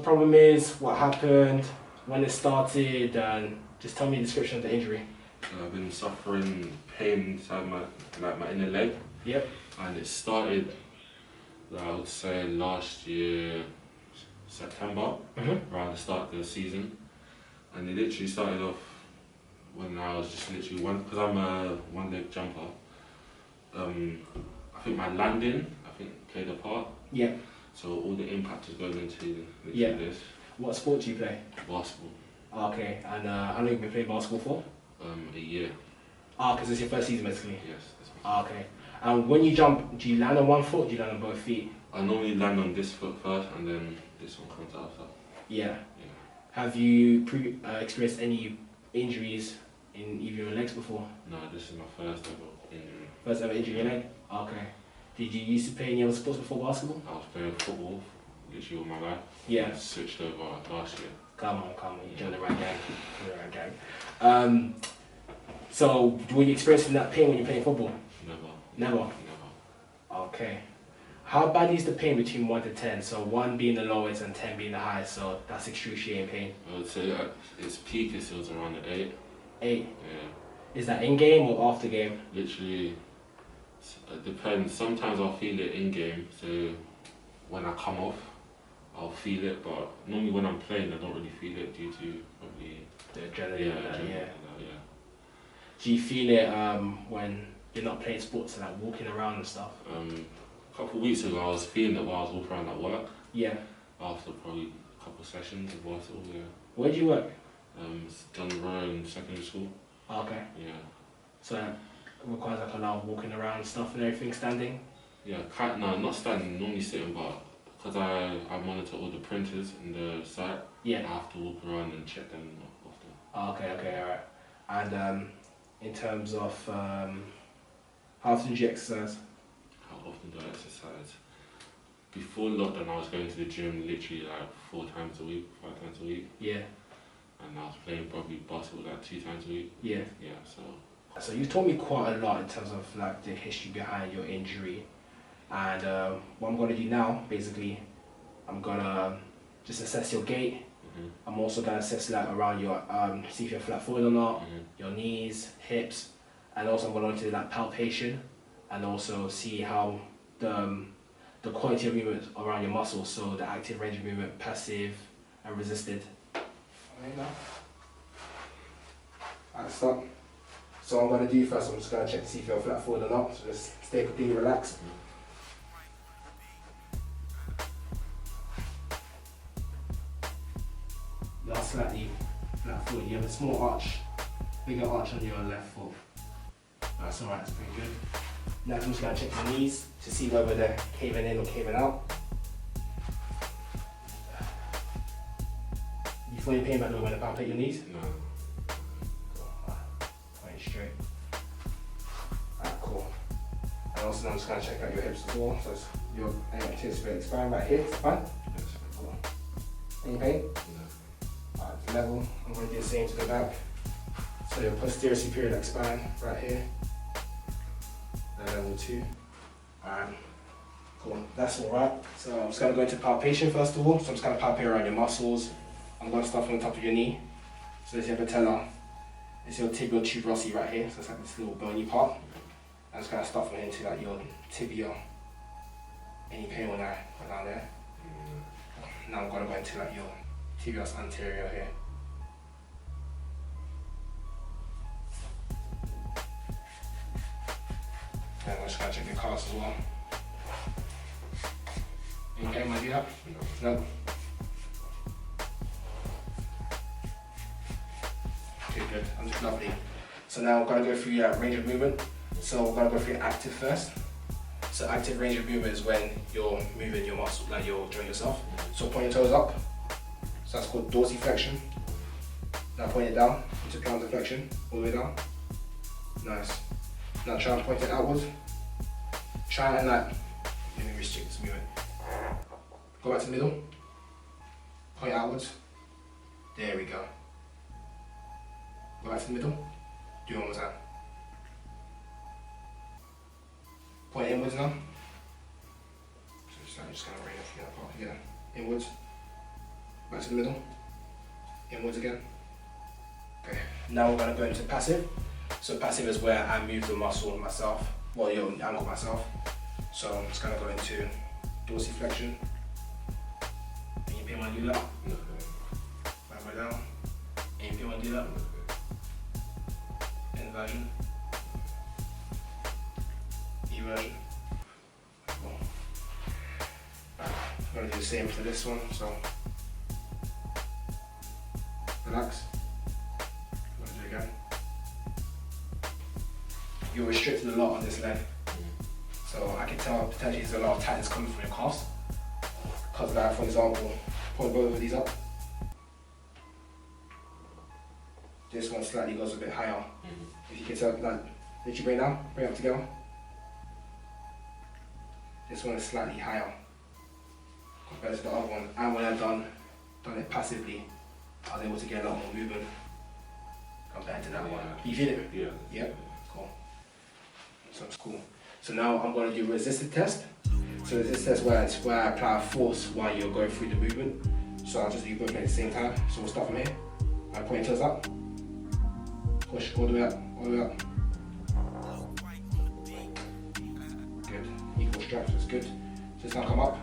problem is, what happened, when it started, and just tell me the description of the injury. I've been suffering pain inside my inner leg. Yep. And it started, I would say, last year, September, around the start of the season. And it literally started off when I was just literally because I'm a one-leg jumper. I think my landing, played a part. Yeah. So all the impact is going into this. What sport do you play? Basketball. Okay, and how long have you been playing basketball for? A year. Because it's your first season basically? Yes. Okay. And when you jump, do you land on one foot or do you land on both feet? I normally land on this foot first and then this one comes after. Yeah. Have you experienced any injuries in either your legs before? No, this is my first ever injury. First ever injury in your leg? Okay. Did you used to play any other sports before basketball? I was playing football literally all my life. Yeah. I switched over last year. Come on, you joined the right gang. So, were you experiencing that pain when you played football? Never? Okay. How bad is the pain between 1 to 10? So 1 being the lowest and 10 being the highest, so that's excruciating pain. I would say its peak is around the 8. 8? Yeah. Is that in-game or after-game? Literally, it depends. Sometimes I'll feel it in-game, so when I come off, I'll feel it, but normally when I'm playing, I don't really feel it due to probably the adrenaline. Yeah. Do you feel it when you're not playing sports and like walking around and stuff? A couple of weeks ago, I was feeling it while I was walking around at work. Yeah. After probably a couple of sessions of basketball, yeah. Where do you work? Down the road in secondary school. Okay. Yeah. So that requires like a lot of walking around and stuff and everything, standing? Yeah, no, not standing, normally sitting, but because I monitor all the printers in the site, yeah. I have to walk around and check them often. Okay, alright. And in terms of how often do you exercise? How often do I exercise? Before lockdown, I was going to the gym literally like 4 times a week, 5 times a week. Yeah. And I was playing probably basketball like 2 times a week. Yeah. Yeah, So you've told me quite a lot in terms of like the history behind your injury. And what I'm going to do now, basically, I'm going to just assess your gait. I'm also going to assess like around your, see if you're flat-footed or not, your knees, hips, and also I'm going to do like palpation and also see how the quality of movement around your muscles, so the active range of movement, passive and resisted. Alright now. Alright, stop. So what I'm going to do first, I'm just going to check to see if you're flat-footed or not, so just stay completely relaxed. You are slightly flat-footed, you have a small arch, bigger arch on your left foot. That's alright, that's pretty good. Now I'm just going to check your knees to see whether they're caving in or caving out. You feel any pain back there when I palpate your knees? No. Point straight. Alright, cool. And also now I'm just going to check out your hips as well. So your anticipated spine right here, spine. Yes. Cool. Any pain? No. Alright, level. I'm going to do the same to the back. So your posterior superior leg spine right here. And level 2. Alright. Cool. That's alright. So I'm just going to go into palpation first of all. So I'm just going to palpate around your muscles. I'm going to start from the top of your knee. So this is your patella. This is your tibial tuberosity right here. So it's like this little bony part. I'm just going to start from here to like your tibia. Any pain when I go down there? Now I'm going to go into like your tibialis anterior here. And I'm just going to check your calves as well. Any pain when I do that? No. Okay, good. Lovely. So now we're going to go through your range of movement. So we're going to go through active first. So active range of movement is when you're moving your muscle, like you're doing yourself. So point your toes up. So that's called dorsiflexion. Now point it down into plantar flexion, all the way down. Nice. Now try and point it outwards. Try and like, let me restrict this movement. Go back to the middle. Point outwards. There we go. Go back to the middle. Do it one more time. Point inwards now. So I'm just going to bring it apart. Yeah. Inwards. back to the middle, inwards again. Okay, now we're going to go into passive. So passive is where I move the muscle myself, well your ankle myself. So I'm just going to go into dorsiflexion. Can you want to do that? Okay. Back way down. Can you want to do that? Okay. Inversion. Eversion. Cool. I'm going to do the same for this one, so relax. I'm going to do it again. You're restricted a lot on this leg, so I can tell potentially there's a lot of tightness coming from your calves. Because like, for example, point both of these up. This one slightly goes a bit higher. If you can tell, like, did you bring it down? Bring it up together. This one is slightly higher compared to the other one. And when I've done it passively, I was able to get a lot more movement compared to that one. You feel it? Yeah. Yeah? Cool. So it's cool. So now I'm going to do resistance test. So resistance test is where I apply force while you're going through the movement. So I'll just do both at the same time. So we'll start from here. I point your toes up. Push all the way up, all the way up. Good. Equal straps, that's good. Just now come up.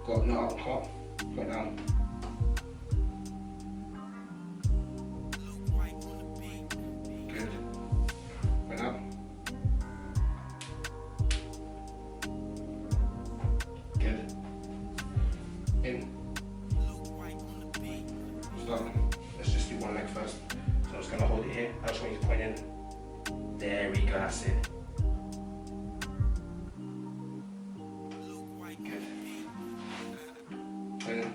Go up, not up, come up. Go down. Good. Go up. Good. In. Stop. Let's just do one leg first. So I'm just going to hold it here. I just want you to point in. There we go, that's it. Good. Point in.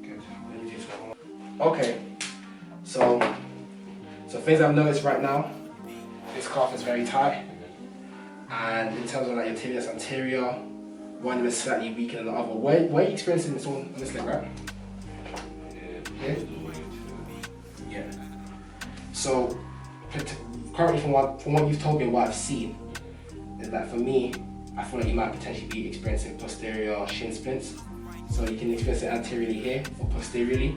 Good. Let me do some more. Okay. So things I've noticed right now, this calf is very tight. And in terms of like your tibialis anterior, one of them is slightly weaker than the other. Where are you experiencing this on this leg, right? Yeah? Yeah. So, currently from what you've told me and what I've seen, is that for me, I feel like you might potentially be experiencing posterior shin splints. So you can experience it anteriorly here or posteriorly.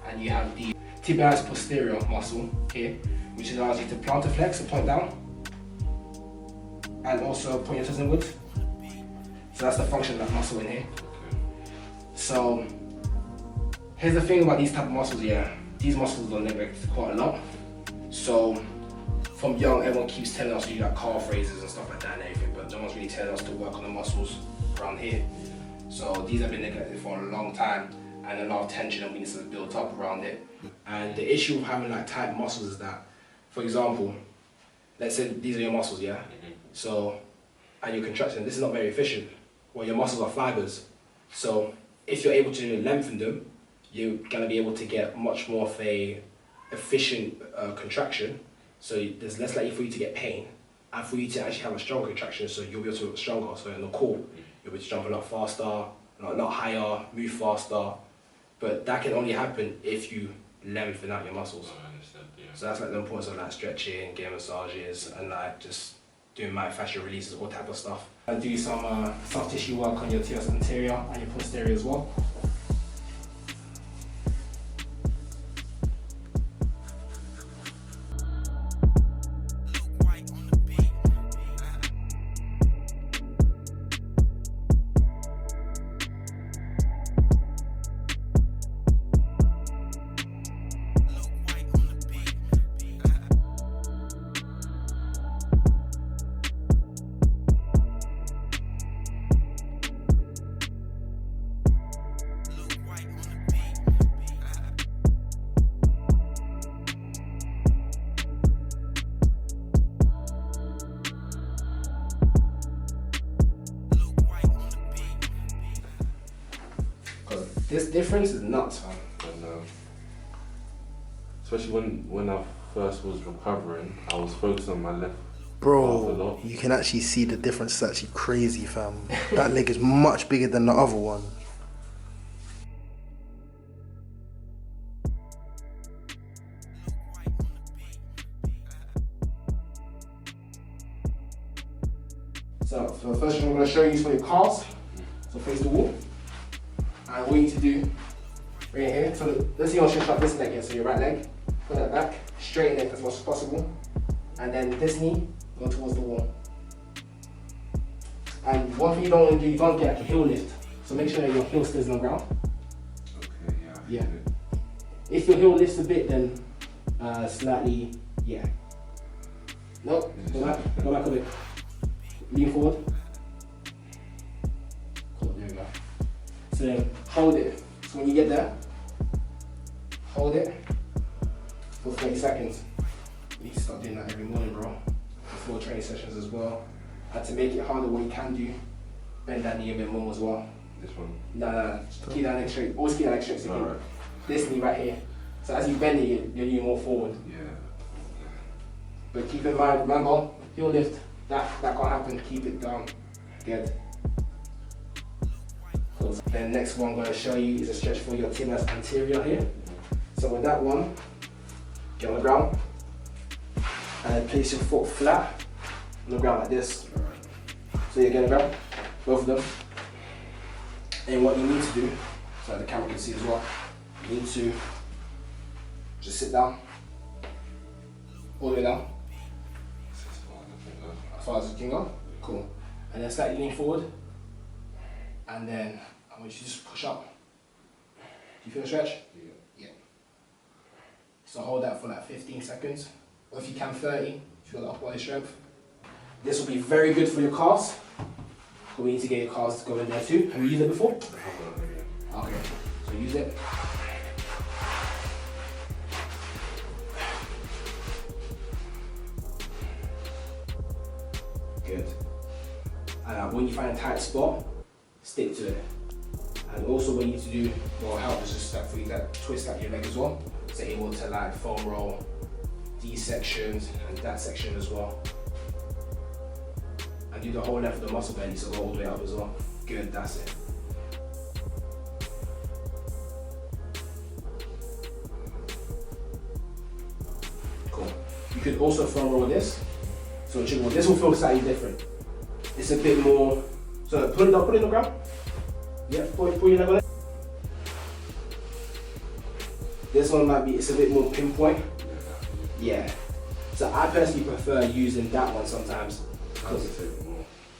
And you have the tibialis posterior muscle here, which allows you to plantar flex and point down. And also point your toes inwards. So that's the function of that muscle in here. So here's the thing about these type of muscles, yeah. These muscles are neglected quite a lot. So from young, everyone keeps telling us to do like calf raises and stuff like that and everything, but no one's really telling us to work on the muscles around here. So these have been neglected for a long time, and a lot of tension and weakness has built up around it. And the issue of having like tight muscles is that, for example, let's say these are your muscles, yeah? So, and you're contracting, this is not very efficient. Well, your muscles are fibers. So if you're able to lengthen them, you're gonna be able to get much more of a efficient contraction. So there's less likely for you to get pain, and for you to actually have a strong contraction, so you'll be able to work stronger. So in the core, you'll be able to jump a lot faster, a lot higher, move faster. But that can only happen if you lengthen out your muscles. I understand, yeah. So that's like the importance of like stretching, getting massages, and like just doing myofascial releases, all type of stuff. I do some soft tissue work on your tibialis anterior and your posterior as well. This difference is nuts, man. And, especially when I first was recovering, I was focused on my left. Bro, you can actually see the difference. It's actually crazy, fam. That leg is much bigger than the other one. So the first thing I'm going to show you is for your calves. So face the wall. And all you need to do, right here, so let's say you want to stretch out this leg here, so your right leg, pull that back, straighten it as much as possible, and then this knee, go towards the wall. And one thing you don't want to do, you don't get like a heel lift, so make sure that your heel stays on the ground. Okay, Yeah. If your heel lifts a bit, then slightly, yeah. Nope, go back a bit. Lean forward. Cool, there we go. So then hold it. So when you get there, hold it for 30 seconds. You need to start doing that every morning, bro. Before training sessions as well. And to make it harder, what you can do, bend that knee a bit more as well. This one? No. Keep that leg straight. Always keep that leg straight. So Alright. this knee right here. So as you bend it, you're leaning more forward. Yeah. But keep in mind, remember, heel lift, that can't happen. Keep it down. Good. Cool. Then next one I'm going to show you is a stretch for your tibialis anterior here. So with that one, get on the ground and place your foot flat on the ground like this. So you're going to grab both of them. And what you need to do, so the camera can see as well, you need to just sit down, all the way down, as far as you can go. Cool. And then slightly lean forward, and then I want you to just push up. Do you feel the stretch? Yeah. So hold that for like 15 seconds, or if you can 30, if you've got the upper body strength. This will be very good for your calves. But we need to get your calves to go in there too. Have you used it before? Okay, so use it. Good. And when you find a tight spot, stick to it. And also what you need to do, what will help is just like for you to twist up your leg as well. So able to like foam roll these sections and that section as well. And do the whole length of the muscle belly, so go all the way up as well. Good, that's it. Cool. You could also foam roll this. So this will feel slightly different. It's a bit more, so put it on the ground. Yeah, put your leg on it. This one might be, it's a bit more pinpoint. Yeah. So I personally prefer using that one sometimes.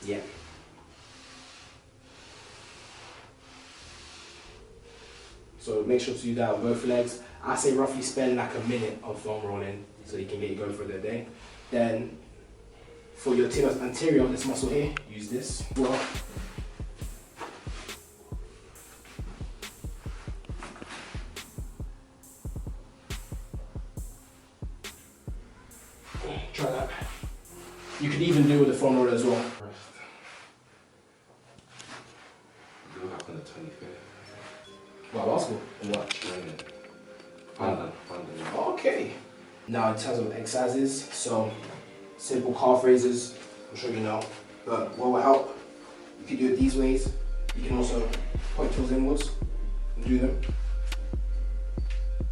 Yeah. So make sure to do that on both legs. I say roughly spend like a minute of foam rolling so you can get you going for the day. Then for your tibialis anterior, this muscle here, use this. Well, try that. You could even do with the foam roller as well. It'll happen the 25th. Wow, basketball or what? Training. Funding. Okay. Now in terms of exercises, so simple calf raises, I'm sure you know, but what will help, you can do it these ways. You can also point toes inwards and do them.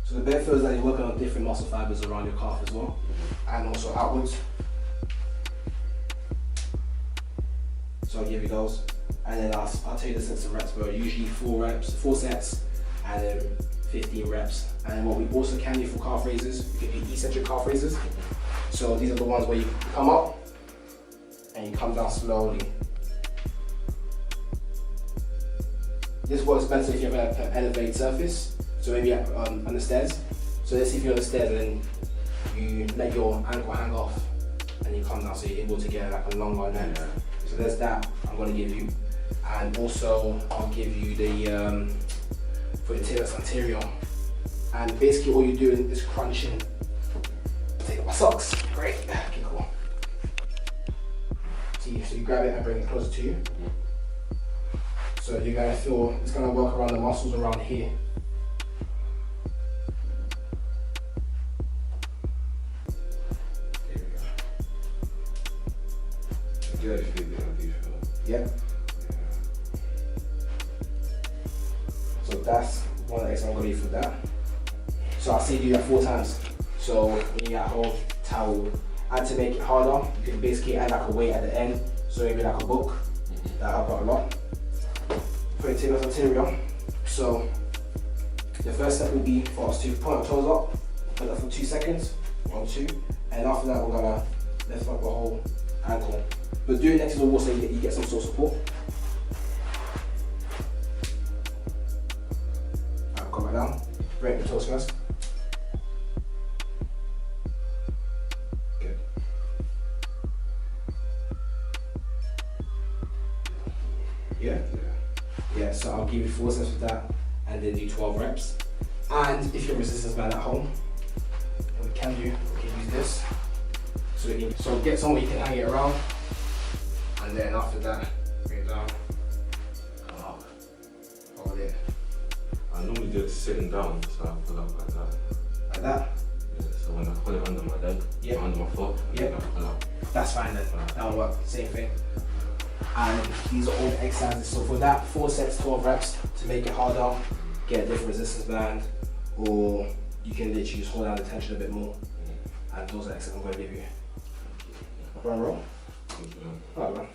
So the bare feels like you're working on different muscle fibers around your calf as well, and also outwards. So I'll give you those, and then I'll tell you the sets of reps, but usually 4 sets, and then 15 reps. And then what we also can do for calf raises, you can do eccentric calf raises. So these are the ones where you come up and you come down slowly. This works better if you have an elevated surface. So maybe on the stairs. So let's see if you're on the stairs and then you let your ankle hang off and you come down, so you're able to get like a longer neck. So there's that I'm going to give you. And also I'll give you the for the tibialis anterior. And basically all you're doing is crunching. Take off my socks. Great. Okay, cool. See, so you grab it and bring it closer to you. So you're going to feel, it's going to work around the muscles around here. There we go. Yeah. So that's one exercise I'm going to use for that. So I'll say do that 4 times. So when you get home, towel. And to make it harder, you can basically add like a weight at the end. So maybe like a book. That'll help out a lot. put it together anterior. So the first step will be for us to point our toes up, put that for 2 seconds, 1, 2, and after that we're gonna lift up the whole ankle. But doing next to the wall so you get some sort of support. Alright, come back down. Break the toes first. Good. Yeah? Yeah, so I'll give you 4 sets of that and then do 12 reps. And if you're a resistance band at home, what we can use this. So get somewhere you can hang it around, and then after that, bring it down, come up, hold it. I normally do it sitting down, so I pull up like that. Like that? Yeah, so when I put it under my leg, Yeah. under my foot, Yeah. I pull up. That's fine then, that'll work, same thing. And these are all the exercises. So for that, 4 sets, 12 reps, to make it harder, get a different resistance band, or you can literally just hold down the tension a bit more. And those are the exercises I'm going to give you. Run, roll. Alright, man.